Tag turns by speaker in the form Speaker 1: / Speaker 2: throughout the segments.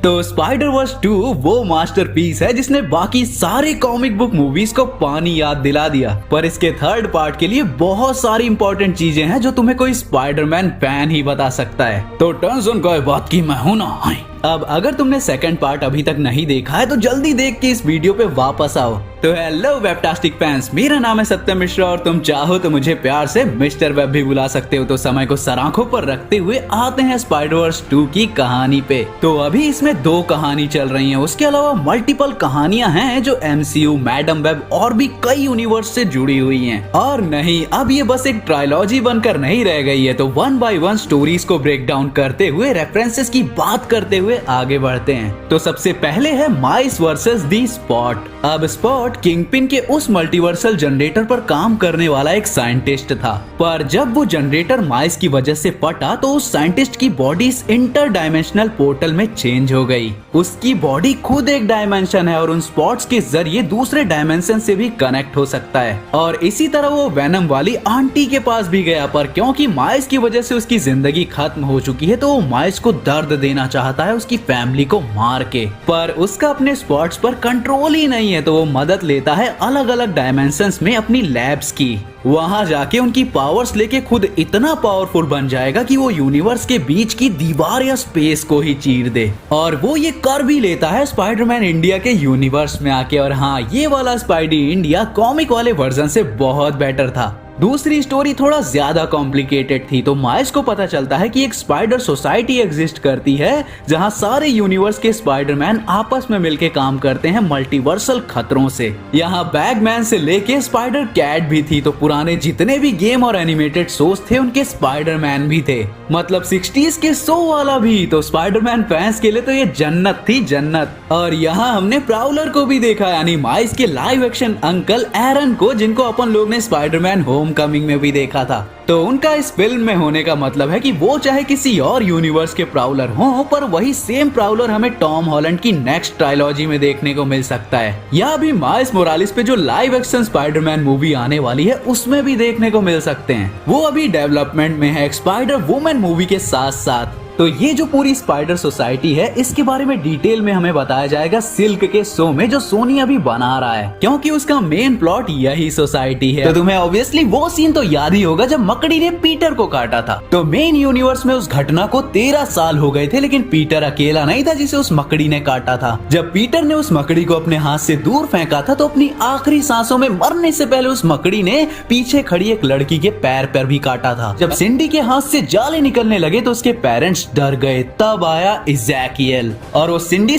Speaker 1: तो spider verse 2 वो masterpiece है जिसने बाकी सारे कॉमिक बुक मूवीज को पानी याद दिला दिया। पर इसके थर्ड पार्ट के लिए बहुत सारी इंपॉर्टेंट चीजें हैं जो तुम्हें कोई स्पाइडरमैन फैन ही बता सकता है। तो टेंशन कोई बात की, मैं हूं ना। अब अगर तुमने सेकंड पार्ट अभी तक नहीं देखा है तो जल्दी देख के इस वीडियो पे वापस आओ। तो हेलो वेबटास्टिक फैंस, मेरा नाम है सत्यम मिश्रा और तुम चाहो तो मुझे प्यार से मिस्टर वेब भी बुला सकते हो। तो समय को सराखों पर रखते हुए आते हैं स्पाइडरवर्स 2 की कहानी पे। तो अभी इसमें 2 कहानी चल रही हैं, उसके अलावा मल्टीपल कहानियां हैं जो MCU, मैडम वेब और भी कई यूनिवर्स से जुड़ी हुई हैं। और नहीं, अब ये बस एक ट्रायलॉजी बनकर नहीं रह गई है। तो 1 बाय 1 स्टोरीज को ब्रेक डाउन करते हुए, रेफरेंसेस की बात करते हुए आगे बढ़ते हैं। तो सबसे पहले है माइस वर्सेस दी स्पॉट। अब स्पॉट किंगपिन के उस मल्टीवर्सल जनरेटर पर काम करने वाला एक साइंटिस्ट था, पर जब वो जनरेटर माइस की वजह से फटा तो उस साइंटिस्ट की बॉडी इस इंटर डायमेंशनल पोर्टल में चेंज हो गई। उसकी बॉडी खुद एक डायमेंशन है और उन स्पॉट्स के जरिए दूसरे डायमेंशन से भी कनेक्ट हो सकता है। और इसी तरह वो वेनम वाली आंटी के पास भी गया, पर क्योंकि माइस की वजह से उसकी जिंदगी खत्म हो चुकी है तो वो माइस को दर्द देना चाहता है उसकी फैमिली को मार के। पर उसका अपने स्पॉट्स पर कंट्रोल ही नहीं है, तो वो मदद लेता है अलग अलग डायमेंशंस में अपनी लैब्स की। वहां जाके उनकी पावर्स लेके खुद इतना पावरफुल बन जाएगा कि वो यूनिवर्स के बीच की दीवार या स्पेस को ही चीर दे। और वो ये कर भी लेता है स्पाइडरमैन इंडिया के यूनिवर्स में आके। और हाँ, ये वाला स्पाइडी इंडिया कॉमिक वाले वर्जन से बहुत बेटर था। दूसरी स्टोरी थोड़ा ज्यादा कॉम्प्लिकेटेड थी। तो माइस को पता चलता है कि एक स्पाइडर सोसाइटी एग्जिस्ट करती है जहां सारे यूनिवर्स के स्पाइडरमैन आपस में मिलके काम करते हैं मल्टीवर्सल खतरों से। यहाँ बैगमैन से लेके स्पाइडर कैट भी थी। तो पुराने जितने भी गेम और एनिमेटेड शोज थे उनके स्पाइडरमैन भी थे, मतलब 60s के शो वाला भी। तो स्पाइडरमैन फैंस के लिए तो ये जन्नत थी, जन्नत। और यहाँ हमने प्राउलर को भी देखा, यानी माइस के लाइव एक्शन अंकल एरन को, जिनको अपन लोग ने स्पाइडरमैन होमकमिंग में भी देखा था। तो उनका इस फिल्म में होने का मतलब है कि वो चाहे किसी और यूनिवर्स के प्राउलर हों, पर वही सेम प्राउलर हमें टॉम हॉलैंड की नेक्स्ट ट्रायलॉजी में देखने को मिल सकता है। या अभी माइल्स मोरालिस पे जो लाइव एक्शन स्पाइडरमैन मूवी आने वाली है उसमें भी देखने को मिल सकते हैं। वो अभी डेवलपमेंट में है स्पाइडर वुमन मूवी के साथ साथ। तो ये जो पूरी स्पाइडर सोसाइटी है इसके बारे में डिटेल में हमें बताया जाएगा सिल्क के शो में, जो सोनी अभी बना रहा है, क्योंकि उसका मेन प्लॉट यही सोसाइटी है। तो तुम्हें ऑब्वियसली वो सीन तो याद ही होगा जब मकड़ी ने पीटर को काटा था। तो मेन यूनिवर्स में उस घटना को 13 साल हो गए थे, लेकिन पीटर अकेला नहीं था जिसे उस मकड़ी ने काटा था। जब पीटर ने उस मकड़ी को अपने हाथ से दूर फेंका था तो अपनी आखिरी सांसों में मरने से पहले उस मकड़ी ने पीछे खड़ी एक लड़की के पैर पर भी काटा था। जब सिंडी के हाथ से जाले निकलने लगे तो उसके पेरेंट्स डर गए। तब आया इज़ैकियल और वो सिंडी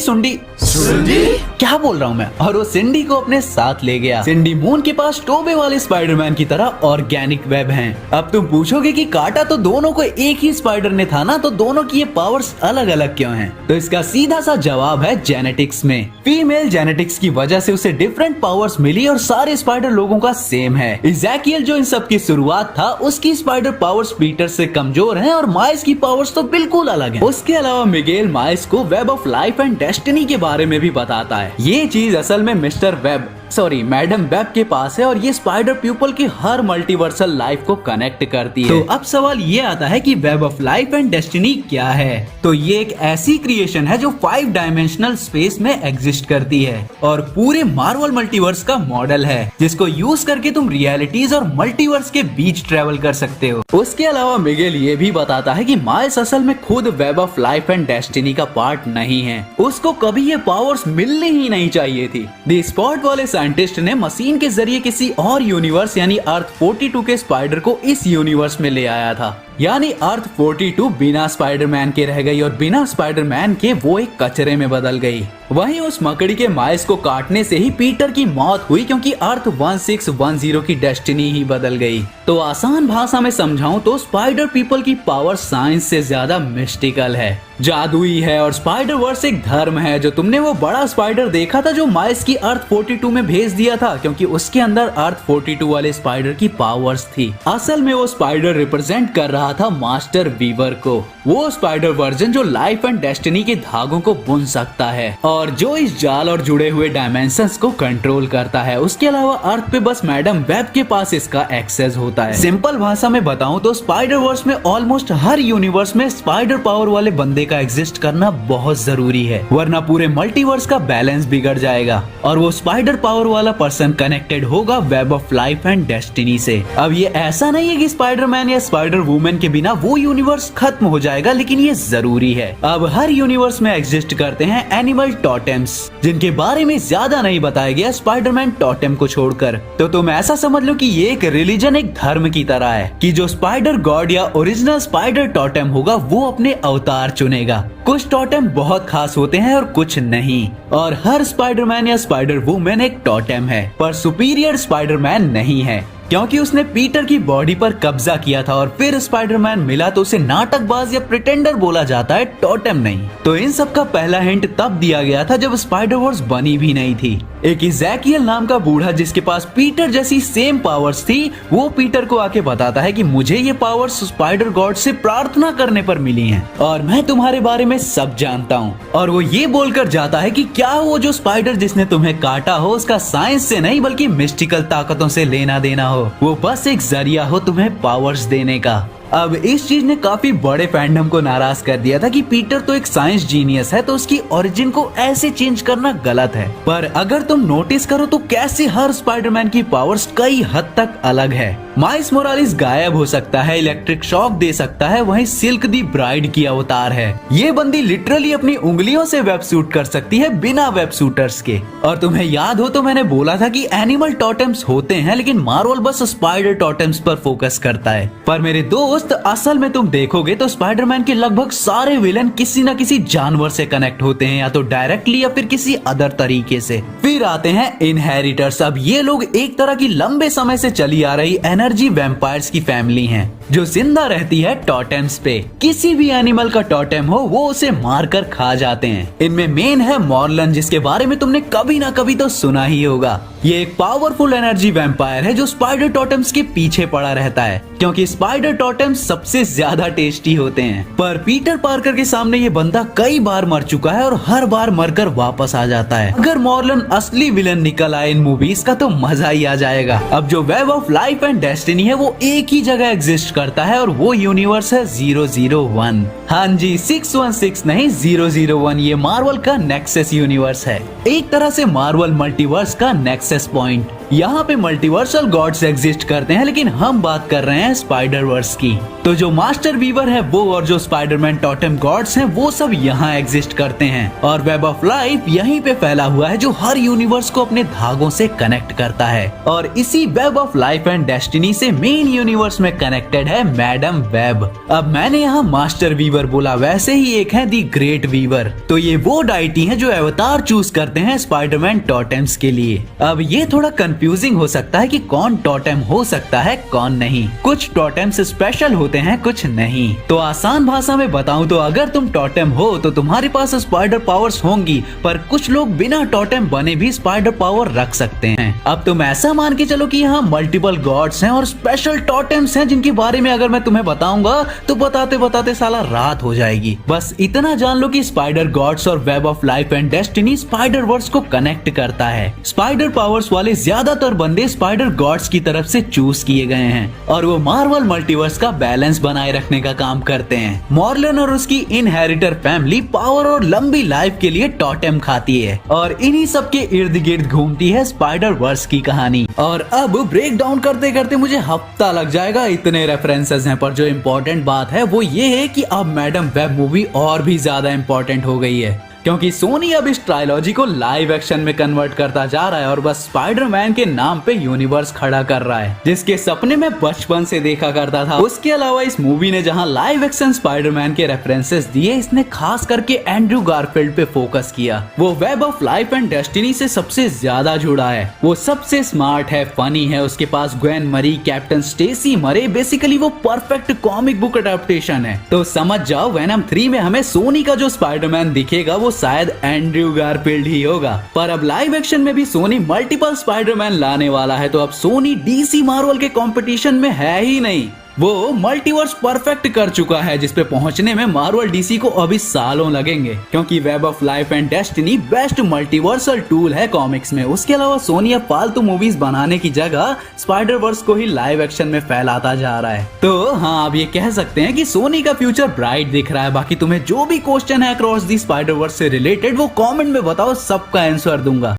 Speaker 1: क्या बोल रहा हूँ मैं, और वो सिंडी को अपने साथ ले गया। सिंडी मून के पास टोबे वाले स्पाइडरमैन की तरह ऑर्गेनिक वेब हैं। अब तुम पूछोगे कि काटा तो दोनों को एक ही स्पाइडर ने था ना, तो दोनों की ये पावर्स अलग अलग क्यों हैं? तो इसका सीधा सा जवाब है जेनेटिक्स में। फीमेल जेनेटिक्स की वजह से उसे डिफरेंट पावर्स मिली और सारे स्पाइडर लोगों का सेम है। इज़ैकियल जो इन सब की शुरुआत था, उसकी स्पाइडर पावर्स पीटर से कमजोर हैं और माइल्स की पावर्स तो बिल्कुल अलग है। उसके अलावा मिगेल माइल्स को web of life and destiny के बारे में भी बताता है। ये चीज असल में मैडम वेब के पास है और ये स्पाइडर पीपल की हर मल्टीवर्सल लाइफ को कनेक्ट करती है। तो अब सवाल ये आता है कि web of life and destiny क्या है? तो ये एक ऐसी क्रिएशन है जो 5 डायमेंशनल स्पेस में एग्जिस्ट करती है और पूरे मार्वल मल्टीवर्स का मॉडल है, जिसको यूज करके तुम रियलिटीज और मल्टीवर्स के बीच ट्रेवल कर सकते हो। उसके अलावा मिगेल ये भी बताता है कि माइल्स असल में खुद web of life and destiny का पार्ट नहीं है, उसको कभी ये पावर्स मिलनी ही नहीं चाहिए थी। द स्पॉट वाले साइंटिस्ट ने मशीन के जरिए किसी और यूनिवर्स यानी अर्थ 42 के स्पाइडर को इस यूनिवर्स में ले आया था। यानी अर्थ 42 बिना स्पाइडरमैन के रह गई और बिना स्पाइडरमैन के वो एक कचरे में बदल गई। वहीं उस मकड़ी के माइल्स को काटने से ही पीटर की मौत हुई, क्योंकि अर्थ 1610 की डेस्टिनी ही बदल गई। तो आसान भाषा में समझाऊं तो स्पाइडर पीपल की पावर साइंस से ज्यादा मिस्टिकल है, जादुई है। और स्पाइडर वर्स एक धर्म है। जो तुमने वो बड़ा स्पाइडर देखा था जो माइल्स की अर्थ 42 में भेज दिया था, क्योंकि उसके अंदर अर्थ 42 वाले स्पाइडर की पावर्स थी। असल में वो स्पाइडर रिप्रेजेंट कर रहा रहा था मास्टर वीवर को, वो स्पाइडर वर्जन जो लाइफ एंड डेस्टिनी के धागों को बुन सकता है और जो इस जाल और जुड़े हुए डायमेंशंस को कंट्रोल करता है। उसके अलावा अर्थ पे बस मैडम वेब के पास इसका एक्सेस होता है। सिंपल भाषा में बताऊं तो स्पाइडर वर्स में ऑलमोस्ट हर यूनिवर्स में स्पाइडर पावर वाले बंदे का एग्जिस्ट करना बहुत जरूरी है, वरना पूरे मल्टीवर्स का बैलेंस बिगड़ जाएगा और वो स्पाइडर पावर वाला पर्सन कनेक्टेड होगा web of life and destiny से। अब ये ऐसा नहीं है कि स्पाइडरमैन या स्पाइडर वुमेन के बिना वो यूनिवर्स खत्म हो जाएगा, लेकिन ये जरूरी है। अब हर यूनिवर्स में एग्जिस्ट करते हैं एनिमल टोटेम्स, जिनके बारे में ज्यादा नहीं बताया गया स्पाइडरमैन टोटेम को छोड़कर। तो तुम ऐसा समझ लो कि ये एक रिलीजन, एक धर्म की तरह है कि जो स्पाइडर गॉड या ओरिजिनल स्पाइडर टोटेम होगा वो अपने अवतार चुनेगा। कुछ टोटेम बहुत खास होते हैं और कुछ नहीं, और हर स्पाइडरमैन या स्पाइडर वुमेन एक टोटेम है, पर सुपीरियर स्पाइडरमैन नहीं है, क्योंकि उसने पीटर की बॉडी पर कब्जा किया था और फिर स्पाइडरमैन मिला तो उसे नाटकबाज या प्रिटेंडर बोला जाता है, टोटेम नहीं। तो इन सब का पहला हिंट तब दिया गया था जब स्पाइडर वर्स बनी भी नहीं थी। एक इज़ेकियल नाम का बूढ़ा जिसके पास पीटर जैसी सेम पावर्स थी, वो पीटर को आके बताता है कि मुझे ये पावर्स स्पाइडर गॉड से प्रार्थना करने पर मिली हैं और मैं तुम्हारे बारे में सब जानता हूँ। और वो ये बोलकर जाता है कि क्या वो जो स्पाइडर जिसने तुम्हें काटा हो उसका साइंस से नहीं बल्कि मिस्टिकल ताकतों से लेना देना हो, वो बस एक जरिया हो तुम्हें पावर्स देने का। अब इस चीज ने काफी बड़े फैंडम को नाराज कर दिया था कि पीटर तो एक साइंस जीनियस है तो उसकी ओरिजिन को ऐसे चेंज करना गलत है। पर अगर तुम नोटिस करो तो कैसे हर स्पाइडरमैन की पावर्स कई हद तक अलग है। माइल्स मोरालिस गायब हो सकता है, इलेक्ट्रिक शॉक दे सकता है, वहीं सिल्क दी ब्राइड की अवतार है। ये बंदी लिटरली अपनी उंगलियों से वेब सूट कर सकती है बिना वेब सूटर्स के। और तुम्हें याद हो तो मैंने बोला था कि एनिमल टोटेम्स होते हैं, लेकिन मार्वल बस स्पाइडर टोटेम्स पर फोकस करता है। पर मेरे दोस्त असल में तुम देखोगे तो स्पाइडरमैन के लगभग सारे विलेन किसी न किसी जानवर से कनेक्ट होते हैं, या तो डायरेक्टली या फिर किसी अदर तरीके से। फिर आते हैं इनहेरिटर्स। अब ये लोग एक तरह की लंबे समय से चली आ रही एनर्जी वैम्पायर्स की फैमिली हैं, जो जिंदा रहती है टोटेम्स पे। किसी भी एनिमल का टोटेम हो वो उसे मारकर खा जाते हैं। इनमें मेन है मॉर्लन, जिसके बारे में तुमने कभी ना कभी तो सुना ही होगा। ये एक पावरफुल एनर्जी वैम्पायर है जो स्पाइडर टोटेम्स के पीछे पड़ा रहता है, क्योंकि स्पाइडर टोटेम्स सबसे ज्यादा टेस्टी होते हैं। पर पीटर पार्कर के सामने ये बंदा कई बार मर चुका है और हर बार मरकर वापस आ जाता है। अगर मॉर्लन असली विलन निकल आए इन मूवीज का तो मजा ही आ जाएगा। अब जो web of life and destiny है वो एक ही जगह एग्जिस्ट करता है और वो यूनिवर्स है 001। हाँ जी, 616 नहीं 001। ये मार्वल का नेक्सस यूनिवर्स है, एक तरह से मार्वल मल्टीवर्स का नेक्सस पॉइंट। यहाँ पे मल्टीवर्सल गॉड्स एग्जिस्ट करते हैं, लेकिन हम बात कर रहे हैं स्पाइडर वर्स की। तो जो मास्टर वीवर है वो और जो स्पाइडरमैन टोटेम गॉड्स हैं वो सब यहाँ एग्जिस्ट करते हैं, और वेब ऑफ लाइफ यहीं पे फैला हुआ है जो हर यूनिवर्स को अपने धागों से कनेक्ट करता है। और इसी web of life and destiny से मेन यूनिवर्स में कनेक्टेड है मैडम वेब। अब मैंने यहाँ मास्टर वीवर बोला, वैसे ही एक है दी ग्रेट वीवर। तो ये वो डाइटी है जो अवतार चूज करते हैं स्पाइडरमैन टोटेम्स के लिए। अब ये थोड़ा कंफ्यूजिंग हो सकता है कि कौन टोटेम हो सकता है कौन नहीं। कुछ टोटेम्स स्पेशल होते हैं, कुछ नहीं। तो आसान भाषा में बताऊं तो अगर तुम टोटेम हो तो तुम्हारे पास स्पाइडर पावर्स होंगी, पर कुछ लोग बिना टोटेम बने भी स्पाइडर पावर रख सकते हैं। अब तुम ऐसा मान के चलो कि यहाँ मल्टीपल गॉड्स हैं और स्पेशल टोटेम्स हैं, जिनके बारे में अगर मैं तुम्हें बताऊंगा तो बताते बताते साला रात हो जाएगी। बस इतना जान लो कि स्पाइडर गॉड्स और web of life and destiny spiderverse को कनेक्ट करता है। स्पाइडर पावर्स वाले ज्यादातर बंदे स्पाइडर गॉड्स की तरफ से चूज किए गए हैं और वो मार्वल मल्टीवर्स का बैलेंस बनाए रखने का काम करते हैं। मॉर्लन और उसकी इनहेरिटर फैमिली पावर और लंबी लाइफ के लिए टोटेम खाती है और इन्हीं सब के इर्द गिर्द घूमती है स्पाइडर वर्स की कहानी। और अब ब्रेक डाउन करते करते मुझे हफ्ता लग जाएगा, इतने रेफरेंसेस हैं। पर जो इम्पोर्टेंट बात है वो ये है कि अब मैडम वेब मूवी और भी ज्यादा इम्पोर्टेंट हो गई है, क्योंकि सोनी अब इस ट्रायलॉजी को लाइव एक्शन में कन्वर्ट करता जा रहा है और बस स्पाइडरमैन के नाम पे यूनिवर्स खड़ा कर रहा है, जिसके सपने में बचपन से देखा करता था। उसके अलावा इस मूवी ने जहां लाइव एक्शन स्पाइडरमैन के रेफरेंसेस दिए, इसने खास करके एंड्रू गारफील्ड पे फोकस किया। वो web of life and destiny से सबसे ज्यादा जुड़ा है, वो सबसे स्मार्ट है, फनी है, उसके पास ग्वेन मरी, कैप्टन स्टेसी मरे, बेसिकली वो परफेक्ट कॉमिक बुक अडेप्टेशन है। तो समझ जाओ वेनम 3 में हमें सोनी का जो स्पाइडरमैन दिखेगा वो शायद एंड्रू गारफील्ड ही होगा। पर अब लाइव एक्शन में भी सोनी मल्टीपल स्पाइडरमैन लाने वाला है, तो अब सोनी डीसी मार्वल के कंपटीशन में है ही नहीं। वो मल्टीवर्स परफेक्ट कर चुका है, जिसपे पहुंचने में मार्वल डीसी को अभी सालों लगेंगे, क्योंकि web of life and destiny best multiversal tool है कॉमिक्स में। उसके अलावा सोनी अब फालतू मूवीज बनाने की जगह स्पाइडर वर्स को ही लाइव एक्शन में फैलाता जा रहा है। तो हाँ, आप ये कह सकते हैं कि सोनी का फ्यूचर ब्राइट दिख रहा है। बाकी तुम्हें जो भी क्वेश्चन है अक्रॉस दी स्पाइडर वर्स से रिलेटेड वो कमेंट में बताओ, सबका आंसर दूंगा।